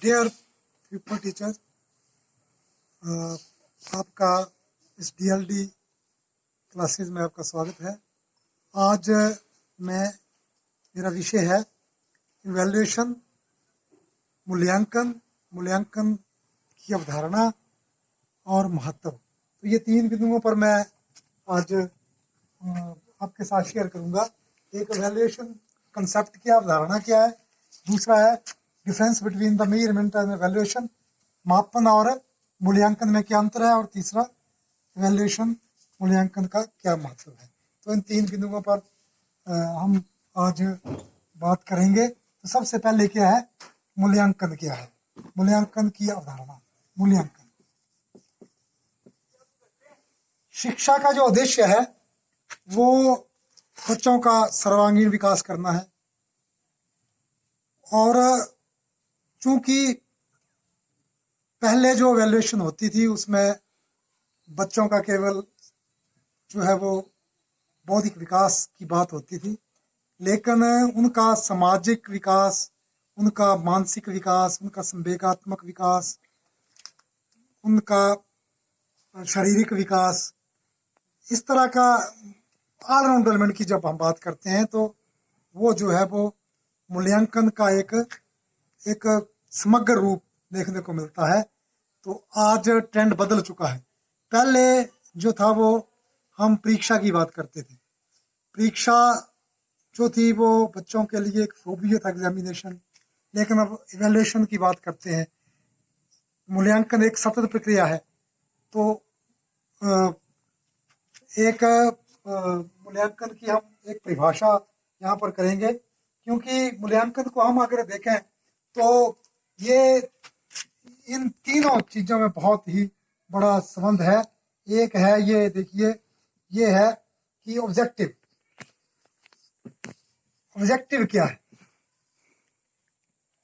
Dear people teacher, आपका इस DLD classes में आपका स्वागत है। आज मेरा विषय है इवैल्यूएशन, मूल्यांकन की अवधारणा और महत्व। तो ये तीन बिंदुओं पर मैं आज आपके साथ शेयर करूंगा। एक इवैल्यूएशन कंसेप्ट क्या, अवधारणा क्या है, दूसरा है difference between the measurement and evaluation, मापन और मूल्यांकन में क्या अंतर है, और तीसरा इवैल्यूएशन मूल्यांकन का क्या महत्व है। तो इन तीन बिंदुओं पर हम आज बात करेंगे। तो सबसे पहले क्या है मूल्यांकन, क्या है मूल्यांकन की अवधारणा। मूल्यांकन शिक्षा का जो उद्देश्य है वो बच्चों का सर्वांगीण विकास करना है। और चूंकि पहले जो वैल्यूएशन होती थी उसमें बच्चों का केवल जो है वो बौद्धिक विकास की बात होती थी, लेकिन उनका सामाजिक विकास, उनका मानसिक विकास, उनका संवेगात्मक विकास, उनका शारीरिक विकास, इस तरह का ऑलराउंड डेवलपमेंट की जब हम बात करते हैं तो वो जो है वो मूल्यांकन का एक समग्र रूप देखने को मिलता है। तो आज ट्रेंड बदल चुका है। पहले जो था वो हम परीक्षा की बात करते थे। परीक्षा जो थी वो बच्चों के लिए एक फोबिया था, एग्जामिनेशन। लेकिन अब इवैल्यूएशन की बात करते हैं। मूल्यांकन एक सतत प्रक्रिया है। तो एक मूल्यांकन की हम एक परिभाषा यहाँ पर करेंगे, क्योंकि मूल्यांकन को हम अगर देखें तो ये इन तीनों चीजों में बहुत ही बड़ा संबंध है। एक है, ये देखिए, ये है कि ऑब्जेक्टिव क्या है।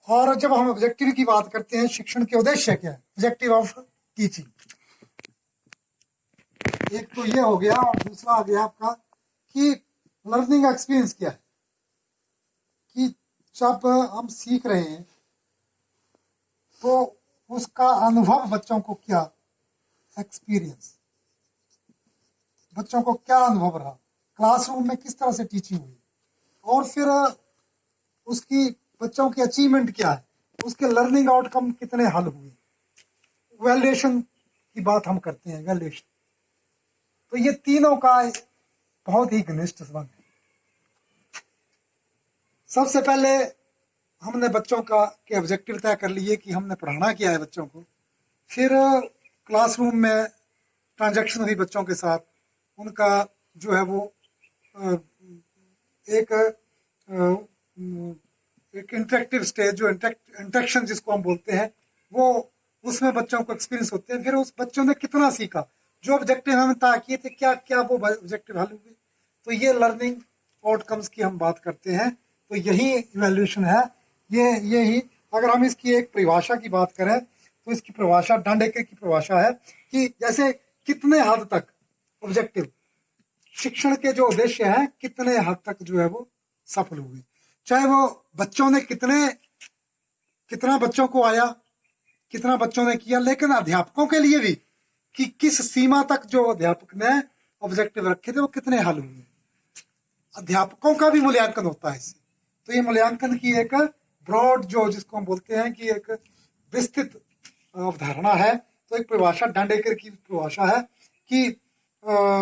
और जब हम ऑब्जेक्टिव की बात करते हैं, शिक्षण के उद्देश्य क्या है, ऑब्जेक्टिव ऑफ टीचिंग। एक तो ये हो गया, और दूसरा आ गया आपका कि लर्निंग एक्सपीरियंस क्या है, कि जब हम सीख रहे हैं तो उसका अनुभव बच्चों को क्या एक्सपीरियंस, बच्चों को क्या अनुभव रहा, क्लासरूम में किस तरह से टीचिंग हुई, और फिर उसकी बच्चों की अचीवमेंट क्या है, उसके लर्निंग आउटकम कितने हल हुए। वैल्यूएशन की बात हम करते हैं, वैल्यूएशन। तो ये तीनों का बहुत ही घनिष्ठ संबंध है। सबसे पहले हमने बच्चों का के ऑब्जेक्टिव तय कर लिए कि हमने पढ़ाना क्या है बच्चों को। फिर क्लासरूम में ट्रांजैक्शन हुई बच्चों के साथ, उनका जो है वो एक इंटरेक्टिव स्टेज, जो इंटरेक्शन जिसको हम बोलते हैं, वो उसमें बच्चों को एक्सपीरियंस होते हैं। फिर उस बच्चों ने कितना सीखा, जो ऑब्जेक्टिव हमें तय किए थे, क्या क्या वो ऑब्जेक्टिव हल हुए। तो ये लर्निंग आउटकम्स की हम बात करते हैं। तो यही इवैल्यूएशन है। यही अगर हम इसकी एक परिभाषा की बात करें तो इसकी परिभाषा डांडेकर की परिभाषा है कि जैसे कितने हद तक ऑब्जेक्टिव, शिक्षण के जो उद्देश्य हैं, कितने हद तक जो है वो सफल हुए। चाहे वो बच्चों ने कितना बच्चों को आया, कितना बच्चों ने किया, लेकिन अध्यापकों के लिए भी कि किस सीमा तक जो अध्यापक ने ऑब्जेक्टिव रखे थे वो कितने हल हुए। अध्यापकों का भी मूल्यांकन होता है इससे। तो ये मूल्यांकन की एक ब्रॉड, जो जिसको हम बोलते हैं कि एक विस्तृत अवधारणा है। तो एक परिभाषा डांडेकर की परिभाषा है कि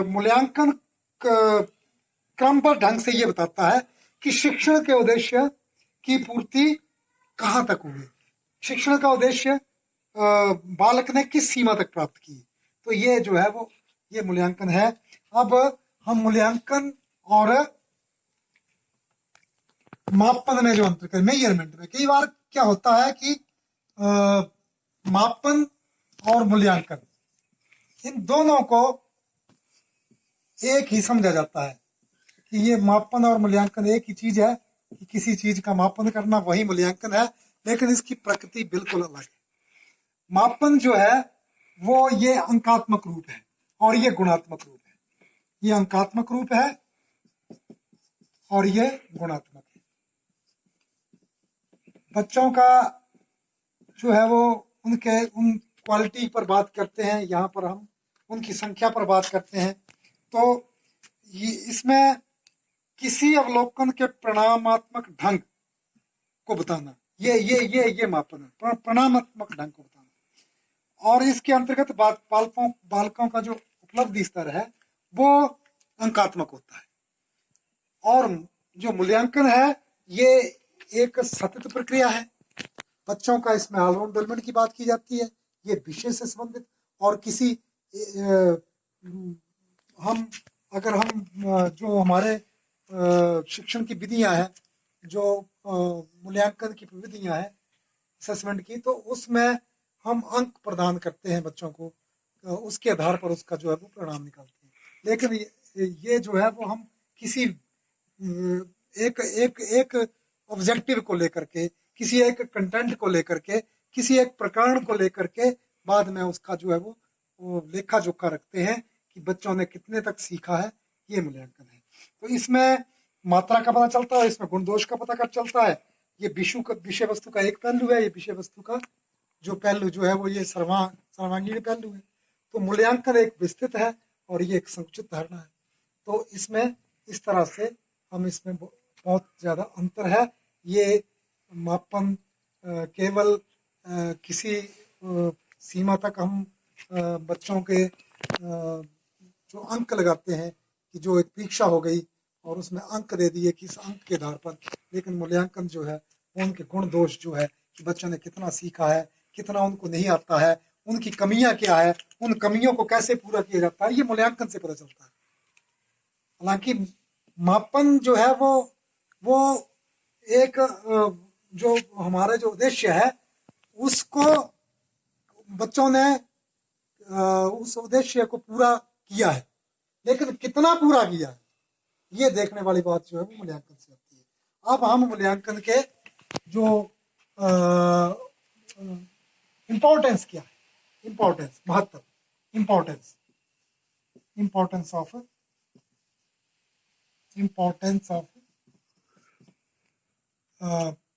मूल्यांकन क्रमबद्ध ढंग से ये बताता है कि शिक्षण के उद्देश्य की पूर्ति कहाँ तक हुई, शिक्षण का उद्देश्य बालक ने किस सीमा तक प्राप्त की। तो ये जो है वो ये मूल्यांकन है। अब हम मूल्यांकन और मापन में जो अंतर करें, मेजरमेंट में कई बार क्या होता है कि मापन और मूल्यांकन, इन दोनों को एक ही समझा जाता है कि ये मापन और मूल्यांकन एक ही चीज है, कि किसी चीज का मापन करना वही मूल्यांकन है, लेकिन इसकी प्रकृति बिल्कुल अलग है। मापन जो है वो ये अंकात्मक रूप है और ये गुणात्मक रूप है। ये अंकात्मक रूप है और ये गुणात्मक है। बच्चों का जो है वो उनके उन क्वालिटी पर बात करते हैं, यहाँ पर हम उनकी संख्या पर बात करते हैं। तो ये इसमें किसी अवलोकन के परिणामात्मक ढंग को बताना, ये मापन है, परिणामात्मक ढंग को बताना। और इसके अंतर्गत बालकों का जो उपलब्धि स्तर है वो अंकात्मक होता है। और जो मूल्यांकन है ये एक सतत प्रक्रिया है। बच्चों का इसमें ऑलराउंड डेवलपमेंट की बात की जाती है, ये विषय से संबंधित। और किसी हम अगर हम जो हमारे शिक्षण की विधियां हैं, जो मूल्यांकन की विधियां हैं असेसमेंट की, तो उसमें हम अंक प्रदान करते हैं बच्चों को, उसके आधार पर उसका जो है वो परिणाम निकालते हैं। लेकिन ये जो है वो हम किसी एक एक एक ऑब्जेक्टिव को लेकर के, किसी एक कंटेंट को लेकर के, किसी एक प्रकरण को लेकर के बाद में उसका जो है वो लेखा जोखा रखते हैं कि बच्चों ने कितने तक सीखा है, ये मूल्यांकन है। तो इसमें मात्रा का पता चलता है, इसमें गुण दोष का पता कर चलता है। ये विषय वस्तु का एक पहलू है, ये विषय वस्तु का जो पहलू जो है वो ये सर्वांगीण पहलू है। तो मूल्यांकन एक विस्तृत है और ये एक संकुचित धारणा है। तो इसमें इस तरह से हम इसमें बहुत ज्यादा अंतर है। ये मापन केवल किसी सीमा तक हम बच्चों के जो अंक लगाते हैं कि जो एक परीक्षा हो गई और उसमें अंक दे दिए किस अंक के आधार पर, लेकिन मूल्यांकन जो है उनके गुण दोष जो है कि बच्चों ने कितना सीखा है, कितना उनको नहीं आता है, उनकी कमियां क्या है, उन कमियों को कैसे पूरा किया जाता है, ये मूल्यांकन से पता चलता है। हालांकि मापन जो है वो एक जो हमारा जो उद्देश्य है उसको बच्चों ने उस उद्देश्य को पूरा किया है, लेकिन कितना पूरा किया है ये देखने वाली बात जो है वो मूल्यांकन से होती है। अब हम मूल्यांकन के जो इम्पोर्टेंस क्या है, इम्पोर्टेंस महत्व, इम्पोर्टेंस ऑफ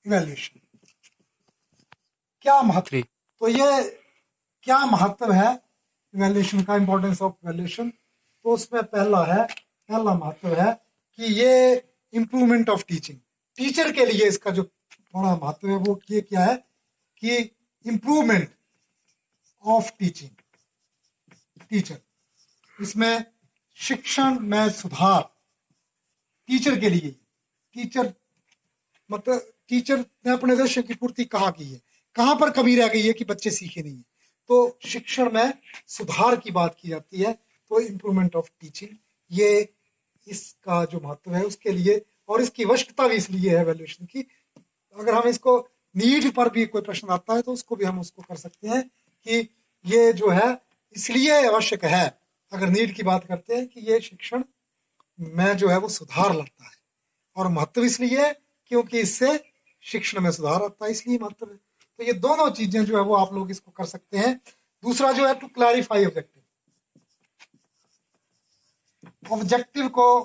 इवैल्यूएशन, क्या महत्व। तो ये क्या महत्व है इवैल्यूएशन का, इम्पोर्टेंस ऑफ इवैल्यूएशन। तो उसमें पहला महत्व है कि ये इम्प्रूवमेंट ऑफ टीचिंग, टीचर के लिए इसका जो बड़ा महत्व है वो ये क्या है कि इम्प्रूवमेंट ऑफ टीचिंग, टीचर, इसमें शिक्षण में सुधार टीचर के लिए। टीचर मतलब टीचर ने अपने उद्देश्य की पूर्ति कहाँ की है, कहाँ पर कमी रह गई है कि बच्चे सीखे नहीं है, तो शिक्षण में सुधार की बात की जाती है। तो इम्प्रूवमेंट ऑफ टीचिंग ये इसका जो महत्व है उसके लिए, और इसकी आवश्यकता भी इसलिए है वैल्यूएशन की। अगर हम इसको नीड पर भी कोई प्रश्न आता है तो उसको भी हम उसको कर सकते हैं कि ये जो है इसलिए आवश्यक है, अगर नीड की बात करते हैं कि ये शिक्षण में जो है वो सुधार लाता है, और महत्व इसलिए क्योंकि इससे शिक्षण में सुधार आता है, इसलिए महत्व है। तो ये दोनों चीजें जो है वो आप लोग इसको कर सकते हैं। दूसरा जो है टू क्लैरिफाई ऑब्जेक्टिव, ऑब्जेक्टिव को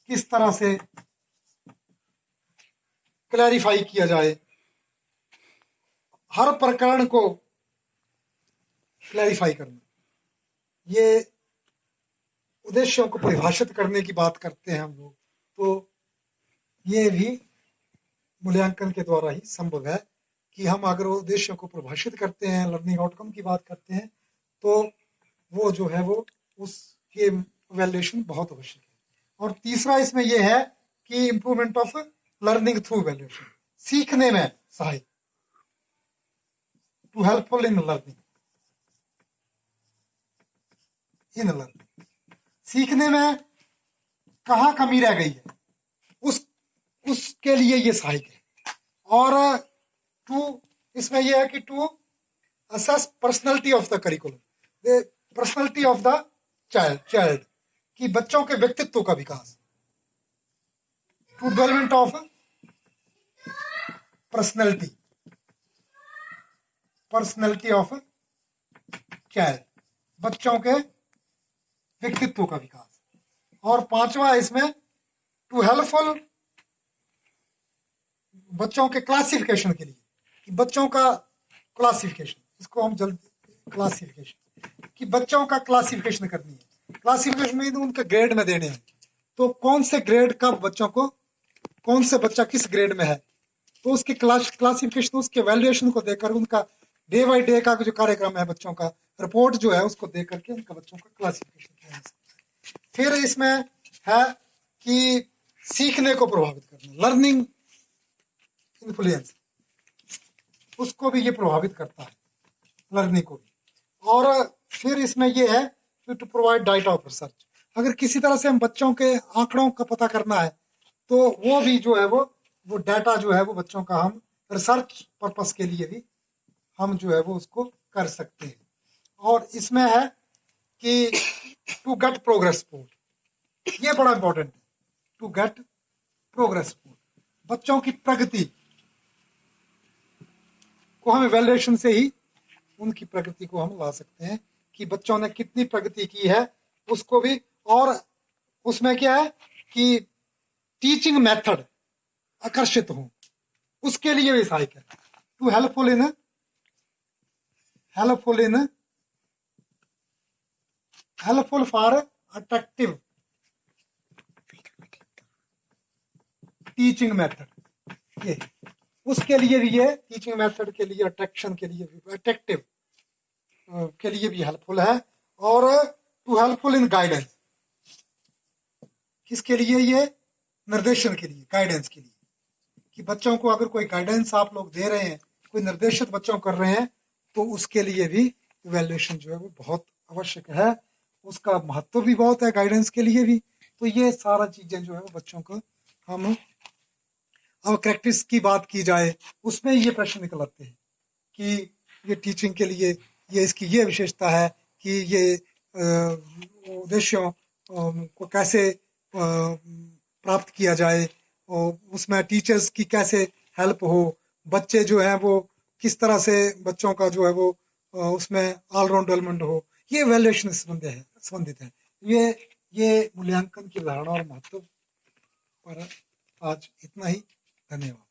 किस तरह से क्लैरिफाई किया जाए, हर प्रकरण को क्लैरिफाई करना, ये उद्देश्यों को परिभाषित करने की बात करते हैं हम लोग। तो ये भी मूल्यांकन के द्वारा ही संभव है कि हम अगर उद्देश्यों को परिभाषित करते हैं, लर्निंग आउटकम की बात करते हैं, तो वो जो है वो उसके वैल्यूएशन बहुत आवश्यक है। और तीसरा इसमें यह है कि improvement of learning through valuation, सीखने में सहायक, टू हेल्पफुल इन लर्निंग, सीखने में कहाँ कमी रह गई है उसके लिए ये सहायक है। और टू इसमें यह है कि to assess personality of the curriculum, personality of the child कि बच्चों के व्यक्तित्व का विकास, to development of personality of child, बच्चों के व्यक्तित्व का विकास। और पांचवा इसमें टू हेल्पफुल, बच्चों के क्लासिफिकेशन के लिए, कि बच्चों का क्लासिफिकेशन, इसको हम जल्दी क्लासिफिकेशन, कि बच्चों का क्लासिफिकेशन करनी है। क्लासिफिकेशन में उनके ग्रेड में देने हैं, तो कौन से ग्रेड का बच्चों को, कौन से बच्चा किस ग्रेड में है, तो उसके क्लासिफिकेशन, उसके वैल्यूएशन को देकर उनका डे बाई डे का जो कार्यक्रम है, बच्चों का रिपोर्ट जो है उसको देख करके उनका बच्चों का क्लासिफिकेशन किया जा सकता है। फिर इसमें है कि सीखने को प्रभावित करना, लर्निंग इन्फ्लुएंस, उसको भी ये प्रभावित करता है, लर्निंग को भी। और फिर इसमें ये है to provide data of research, अगर किसी तरह से हम बच्चों के आंकड़ों का पता करना है तो वो भी जो है वो डाटा जो है वो बच्चों का हम रिसर्च पर्पस के लिए भी हम जो है वो उसको कर सकते हैं। और इसमें है कि टू गेट प्रोग्रेस रिपोर्ट, ये बड़ा इंपॉर्टेंट है, टू गेट प्रोग्रेस रिपोर्ट, बच्चों की प्रगति को हम इवैल्यूएशन से ही उनकी प्रगति को हम ला सकते हैं कि बच्चों ने कितनी प्रगति की है उसको भी। और उसमें क्या है कि टीचिंग मेथड आकर्षित हो, उसके लिए भी सहायक है, too helpful for attractive teaching method, ये उसके लिए भी, ये टीचिंग मेथड के लिए, अट्रैक्शन के लिए भी, अट्रैक्टिव के लिए भी हेल्पफुल है। और टू हेल्पफुल इन गाइडेंस, किसके लिए, ये निर्देशन के लिए, गाइडेंस के लिए, कि बच्चों को अगर कोई गाइडेंस आप लोग दे रहे हैं, कोई निर्देशित बच्चों कर रहे हैं, तो उसके लिए भी इवैल्यूएशन जो है वो बहुत आवश्यक है, उसका महत्व भी बहुत है गाइडेंस के लिए भी। तो ये सारा चीजें जो है वो बच्चों को हम, अब प्रैक्टिस की बात की जाए उसमें ये प्रश्न निकल आते हैं कि ये टीचिंग के लिए ये इसकी ये विशेषता है कि ये उद्देश्यों को कैसे प्राप्त किया जाए, और उसमें टीचर्स की कैसे हेल्प हो, बच्चे जो हैं वो किस तरह से बच्चों का जो है वो उसमें ऑलराउंड डेवलपमेंट हो, ये वैल्यूएशन संबंधित है। ये मूल्यांकन की धारणा और महत्व पर आज इतना ही। धन्यवाद।